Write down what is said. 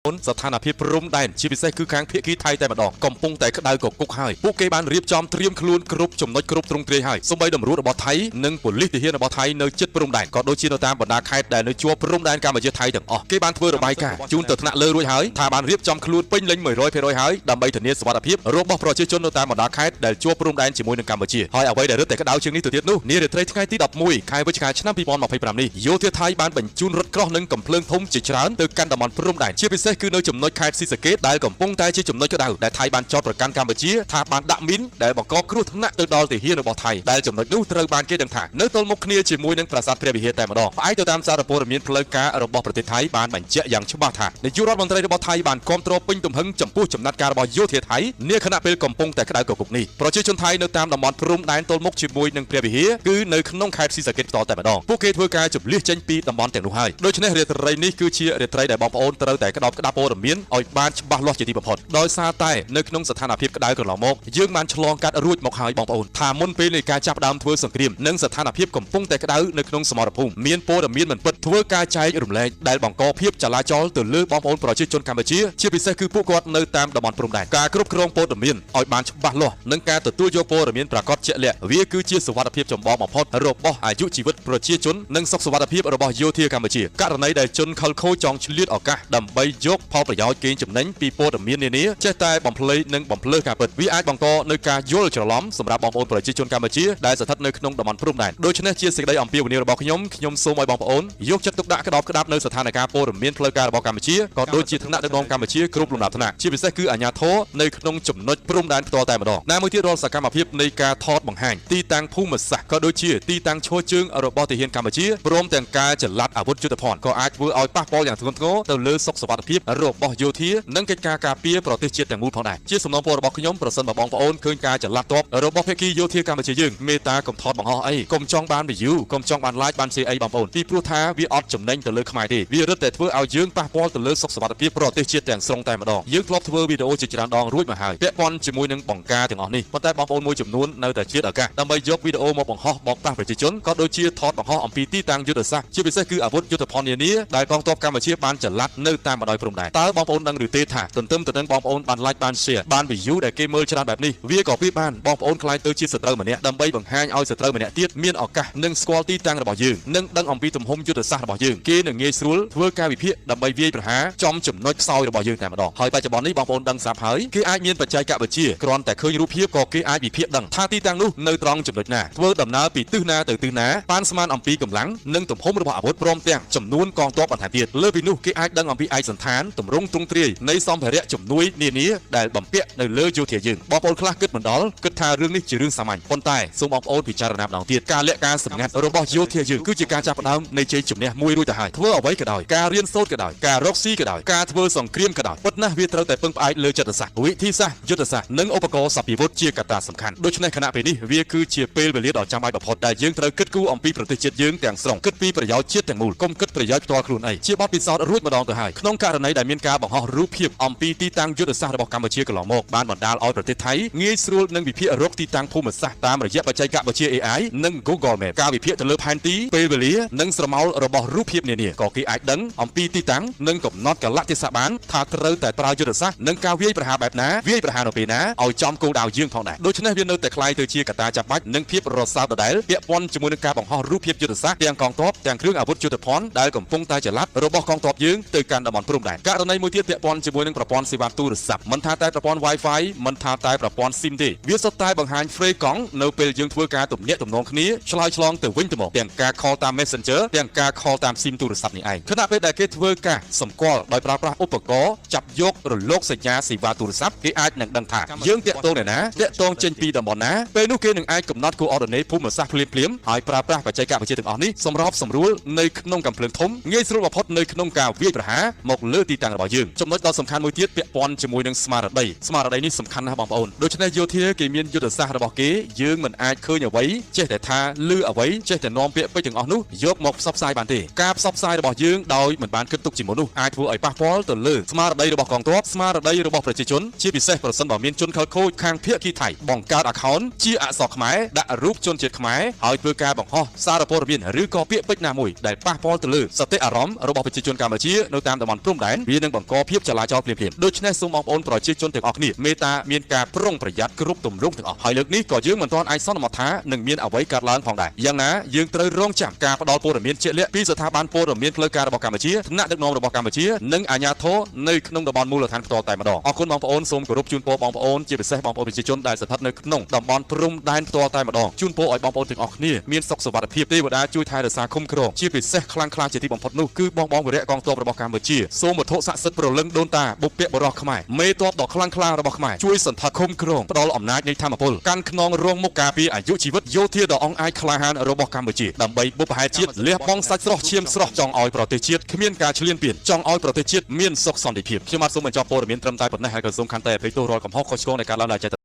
สถานភាពព្រំដែនជាពិសេសគឺខាងភាគីថៃតែម្ដងកំពុងតែក្តៅកគុកហើយពួកគេបានរៀបចំត្រៀមខ្លួនគ្រប់ចំណុចគ្រប់ទ្រង់ទ្រាយហើយសូម្បីតម្រួតរបស់ថៃនិងប៉ូលីសទាហានរបស់ថៃនៅជិតព្រំដែនក៏ដូចជានៅតាមបណ្ដាខេត្តដែលនៅជាប់ព្រំដែនកម្ពុជាថៃទាំងអស់គេបានធ្វើរបាយការណ៍ជូនទៅថ្នាក់លើរួចហើយថាបានរៀបចំខ្លួនពេញលេញ 100% ហើយដើម្បីធានាសុវត្ថិភាពរបស់ប្រជាជននៅតាមបណ្ដាខេត្តដែលជាប់ព្រំដែនជាមួយនឹងកម្ពុជាហើយអ្វីដែលរឹតតែក្តៅជាងនេះទៅទៀតនោះនារាត្រីថ្ងៃទី11ខែវិច្ឆិកាឆ្នាំ2025នេះយោធាថៃបានបញ្ជូនរថក្រោះនិងកំភ្លើងធំជាច្រើនទៅកាន់តំបន់ព្រំដែនជាពិសេសគឺនៅចំណុចខេត្តស៊ីសាកេតដែលកំពុងតែជាចំណុចក្តៅដែលថៃបានចោទប្រកាន់កម្ពុជាថាបានដាក់មីនដែលបង្កគ្រោះថ្នាក់ទៅដល់ទាហានរបស់ថៃដែលចំណុចនោះត្រូវបានគេដឹងថានៅទល់មុខគ្នាជាមួយនឹងប្រាសាទព្រះវិហារតែម្ដងផ្អែកទៅតាមសារព័ត៌មានផ្លូវការរបស់ប្រទេសថៃបានបញ្ជាក់យ៉ាងច្បាស់ថានាយករដ្ឋមន្ត្រីរបស់ថៃបានគាំទ្រពេញទំហឹងចំពោះចំណាត់ការរបស់យោធាថៃនាខណៈពេលកំពុងតែក្តៅកគុកនេះប្រជាជនថៃនៅតាមតំបន់ព្រំដែនទល់មុខជាមួយនឹងព្រះវិហារគឺនៅក្នុងខេត្តស៊ីសាកេតផ្ទាល់តែម្ដងពួកគេធ្វើការជម្លៀសចេញពីតំបន់ទាំងនោះហើយដូច្នេះរាត្រីនេះគឺជារាត្រីដែលបងប្អូនត្រូវតែក្តោបក្តាប់ព័ត៌មានឲ្យបានច្បាស់លាស់ជាទីបំផុតដោយសារតែនៅក្នុងស្ថានភាពក្តៅកន្លងមកយើងបានឆ្លងកាត់រួចមកហើយបងប្អូនថាមុនពេលនៃការចាប់ផ្ដើមធ្វើសង្គ្រាមនិងស្ថានភាពកំពុងតែក្តៅនៅក្នុងសមរភូមិមានព័ត៌មានមិនពិតធ្វើការចែករំលែកដែលបង្កភាពចលាចលទៅលើបងប្អូនប្រជាជនកម្ពុជាជាពិសេសគឺពួកគាត់នៅតាមតំបន់ព្រំដែនការគ្រប់គ្រងព័ត៌មានឲ្យបានច្បាស់លាស់និងការទទួលយកព័ត៌មានប្រាកដជាក់លាក់វាគឺជាសុវត្ថិភាពចម្បងបំផុតរបស់អាយុជីវិតប្រជាជននិងសុខសុវត្ថិភាពរបស់យោធាកម្ពុជាករណីដែលជនខិលខូចចង់ឆ្លៀតឱកាសដើម្បីយកផលប្រយោជន៍កេងចំណេញពីព័ត៌មាននានាចេះតែបំភ្លៃនិងបំភ្លើការពិតវាអាចបង្កនៅការយល់ច្រឡំសម្រាប់បងប្អូនប្រជាជនកម្ពុជាដែលស្ថិតនៅក្នុងតំបន់ព្រំដែនដូច្នេះជាសេចក្តីអំពាវនាវរបស់ខ្ញុំសូមឲ្យបងប្អូនយកចិត្តទុកដាក់ក្តោបក្តាប់នៅស្ថានភាពព័ត៌មានផ្លូវការរបស់កម្ពុជាក៏ដូចជាថ្នាក់ដឹកនាំកម្ពុជាគ្រប់លំដាប់ថ្នាក់ជាពិសេសគឺអាជ្ញាធរនៅក្នុងចំណុចព្រំដែនផ្ទាល់តែម្ដងណាមួយទៀតរាល់សកម្មភាពនៃការថតបង្ហាញទីតាំងភូមិសាស្ត្រក៏ដូចជាទីតាំងឈរជើងរបស់ទាហានកម្ពុជាព្រមទាំងការចល័តអាវុធយុទ្ធភ័ណ្ឌក៏អាចធ្វើឲ្យប៉ះពាល់យ៉ាងធ្ងន់ធ្ងរទៅលើសុខសុវត្ថិភាពរបស់យោធានិងកិច្ចការការពារប្រទេសជាតិទាំងមូលផងដែរជាសំណូមពររបស់ខ្ញុំប្រសិនបើបងប្អូនឃើញការចល័តទ័ពរបស់ភាគីយោធាកម្ពុជាយើងមេត្តាកុំថតបង្ហោះអីកុំចង់បាន view កុំចង់បាន like បាន share អីបងប្អូនពីព្រោះថាវាអត់ចំណេញទៅលើខ្មែរទេវារឹតតែធ្វើឲ្យយើងប៉ះពាល់ទៅលើសុខសុវត្ថិភាពប្រទេសជាតិទាំងស្រុងតែម្ដងយើងធ្លាប់ធ្វើវីដេអូជាច្រើនដងរួចមកហើយពាក់ព័ន្ធជាមួយនឹងបង្ការទាំងអស់នេះប៉ុន្តែបងប្អូនមួយចំនួននៅតែជាតិឱកាសដើម្បីយកវីដេអូមកបង្ហោះបោកប្រាស់ប្រជាជនក៏ដូចជាថតបង្ហោះអំពីទីតាំងយុទ្ធសាស្ត្រជាពិសេសគឺអាវុធយុទ្ធភ័ណ្ឌនានាដែលកងទ័ពកម្ពុជាបានចល័តនៅតាមបណ្ដោយព្រំដែនតើបងប្អូនដឹងឬទេថាទន្ទឹមទៅនឹងបងប្អូនបាន like បាន share បាន view ដែលគេមើលច្រើនបែបនេះវាក៏ពីបានបងប្អូនខ្លាចទៅជាសត្រូវម្នាក់ដើម្បីបង្ហាញឲ្យសត្រូវម្នាក់ទៀតមានឱកាសនឹងស្គាល់ទីតាំងរបស់យើងនិងដឹងអំពីទំហំយុទ្ធសាស្ត្ររបស់យើងគេនឹងងាយស្រួលធ្វើការវិភាគដើម្បីវាយប្រហារចំចំណុចខ្សោយរបស់យើងតែម្ដងហើយបច្ចុប្បន្ននេះបងប្អូនដឹងស្រាប់ហើយគេអាចមានបច្ចេកវិទ្យាគ្រាន់តែឃើញរូបភាពក៏គេអាចវិភាគដឹងថាទីតាំងនោះនៅត្រង់ចំណុចណាធ្វើដំណើរពីទិសណាទៅទិសណាប៉ាន់ស្មានអំពីកម្លាំងនិងទំហំរបស់អាវុធព្រមទាំងចំនួនកងទ័ពបន្ថែមទៀតលើពីនោះគេអាចដឹងអំពីឯកសណ្ឋានទម្រង់ទ្រង់ទ្រាយនៃសម្ភារៈជំនួយនានាដែលបំពាក់នៅលើយោធាយើងបងប្អូនខ្លះគិតមិនដល់គិតថារឿងនេះជារឿងសាមញ្ញប៉ុន្តែសូមបងប្អូនពិចារណាម្ដងទៀតការលាក់ការសម្ងាត់របស់យោធាយើងគឺជាការចាប់ផ្ដើមនៃជ័យជំនះមួយរួចទៅហើយធ្វើអ្វីក៏ដោយការរៀនសូត្រក៏ដោយការរកស៊ីក៏ដោយការធ្វើសង្គ្រាមក៏ដោយពិតណាស់វាត្រូវតែពឹងផ្អែកលើចិត្តសាស្ត្រវិធីសាស្ត្រយុទ្ធសាស្ត្រនិងឧបករណ៍សព្វវុធជាកត្តាសំខាន់ដូច្នេះខណៈពេលនេះវាគឺជាពេលវេលាដ៏ចាំបាច់បំផុតដែលយើងត្រូវគិតគូរអំពីប្រទេសជាតិយើងទាំងស្រុងគិតពីប្រយោជន៍ជាតិទាំងមូលកុំគិតប្រយោជន៍ផ្ទាល់ខ្លួនឯងជាបទពិសោធន៍រួចម្ដងទៅហើយក្នុងករណីដែលមានការបង្ហោះរូបភាពអំពីទីតាំងយុទ្ធសាស្ត្ររបស់កម្ពុជាកន្លងមកបានបណ្ដាលឲ្យប្រទេសថៃងាយស្រួលនឹងវិភាគរកទីតាំងភូមិសាស្ត្រតាមរយៈបច្ចេកវិទ្យា AI និង Google Map ការវិភាគទៅលើផែនទីពេលវេលានិងស្រមោលរបស់រូបភាពនានាក៏គេអាចដឹងអំពីទីតាំងនិងកំណត់កលៈទេសៈបានថាត្រូវតែប្រើយុទ្ធសាស្ត្រនិងការវាយប្រហារបែបណាវាយប្រហារនៅពេលណាឲ្យចំគោលដៅយើងផងដែរដូច្នេះវានៅតែคล้ายទៅជាកត្តាចាំបាច់និងភាពរសើបដដែលពាក់ព័ន្ធជាមួយនឹងការបង្ហោះរូបភាពយុទ្ធសាស្ត្រទាំងកងទ័ពទាំងគ្រឿងអាវុធយុទ្ធភ័ណ្ឌដែលកំពុងតែចល័តរបស់កងទ័ពយើងទៅកាន់តំបន់ព្រំដែនករណីមួយទៀតពាក់ព័ន្ធជាមួយនឹងប្រព័ន្ធសេវាទូរស័ព្ទមិនថាតែប្រព័ន្ធ Wi-Fi មិនថាតែប្រព័ន្ធ SIM ទេវាសុទ្ធតែបង្ហាញ free កង់នៅពេលយើងធ្វើការទំនាក់ទំនងគ្នាឆ្លើយឆ្លងទៅវិញទៅមកទាំងការ call តាម Messenger ទាំងការ call តាម SIM ទូរស័ព្ទនេះឯងខណៈពេលដែលគេធ្វើការសម្គាល់ដោយប្រើប្រាស់ឧបករណ៍ចាប់យករលកសញ្ញាសេវាទូរស័ព្ទគេអាចនឹងដឹងថាយើងតាក់ទងអ្នកណាតាក់ទងចេញពីតំបន់ណាពេលនោះគេនឹងអាចកំណត់coordinateភូមិសាស្ត្រភ្លាមៗហើយប្រើប្រាស់បច្ចេកវិទ្យាទាំងអស់នេះសម្របសម្រួលនៅក្នុងកាំភ្លើងធំងាយស្រួលបំផុតនៅក្នុងការវាយប្រហារមកលើទីតាំងរបស់យើងចំណុចដ៏សំខាន់មួយទៀតពាក់ព័ន្ធជាមួយនឹងស្មារតីនេះសំខាន់ណាស់បងប្អូនដូច្នេះយោធាគេមានយុទ្ធសាស្ត្ររបស់គេយើងមិនអាចឃើញអ្វីចេះតែថាឮអ្វីចេះតែនាំពាក្យពេចន៍ទាំងអស់នោះយកមកផ្សព្វផ្សាយបានទេការផ្សព្វផ្សាយរបស់យើងដោយមិនបានគិតទុកជាមុននោះអាចធ្វើឲ្យប៉ះពាល់ទៅលើស្មារតីរបស់កងទ័ពស្មារតីរបស់ប្រជាជនជាពិសេសប្រសិនបើមានជនខិលខូចខាងភាគីថៃបង្កើត account ជាអក្សរខ្មែរដាក់រូបជនជាតិខ្មែរហើយធ្វើការបង្ហោះសារព័ត៌មានឬក៏ពាក្យពេចន៍ណាមួយដែលប៉ះពាល់ទៅលើសតិអារម្មណ៍របស់ប្រជាជនកម្ពុជានៅតាមតំបន់ព្រំដែន នវានឹងបង្កភាពចលាចលភ្លាមៗដូច្នេះសូមបងប្អូនប្រជាជនទាំងអស់គ្នាមេត្តាមានការប្រុងប្រយ័ត្នគ្រប់ទម្រង់ទាំងអស់ហើយលើកនេះក៏យើងមិនទាន់អាចសន្មតថានឹងមានអ្វីកើតឡើងផងដែរយ៉ាងណាយើងត្រូវរងចាំការផ្ដល់ព័ត៌មានជាក់លាក់ពីស្ថាប័នព័ត៌មានផ្លូវការរបស់កម្ពុជាថ្នាក់ដឹកនាំរបស់កម្ពុជានិងអាជ្ញាធរនៅក្នុងតំបន់មូលដ្ឋានផ្ទាល់តែម្ដងអរគុណបងប្អូនសូមគោរពជូនពរបងប្អូនជាពិសេសបងប្អូនប្រជាជនដែលស្ថិតនៅក្នុងតំបន់ព្រំដែនផ្ទាល់តែម្ដងជូនពរឲ្យបងប្អូនទាំងអស់គ្នាមានសុខសុវត្ថិភាពទេវតាជួយថែរក្សាคุ้មគ្រងជាពិសេសខ្លាំងក្លាជាទីបំផុតនោះគឺបងវរៈកងទ័ពរបស់កម្ពុជាសូមវត្ថុស័ក្តិសិទ្ធិប្រលឹងដូនតាបុព្វបុរសខ្មែរមេទ័ពដ៏ខ្លាំងក្លារបស់ខ្មែរជួយសន្តិគុំគ្រងផ្ដល់អំណាចនៃធម្មពលកាន់ខ្នងរងមុខការពារអាយុជីវិតយោធាដ៏អង្អាចក្លាហានរបស់កម្ពុជាដើម្បីបុព្វហេតុជាតិលះបង់សាច់ស្រស់ឈាមស្រស់ចង់ឲ្យប្រទេសជាតិគ្មានការឈ្លានពានចង់ឲ្យប្រទេសជាតិមានសុខសន្តិភាពខ្ញុំបាទសូមបញ្ចប់ព័ត៌មានត្រឹមតែប៉ុណ្ណេះហើយក៏សូមខន្តីអភ័យទោសរាល់កំហុសខុសឆ្គងនៃការឡើងដល់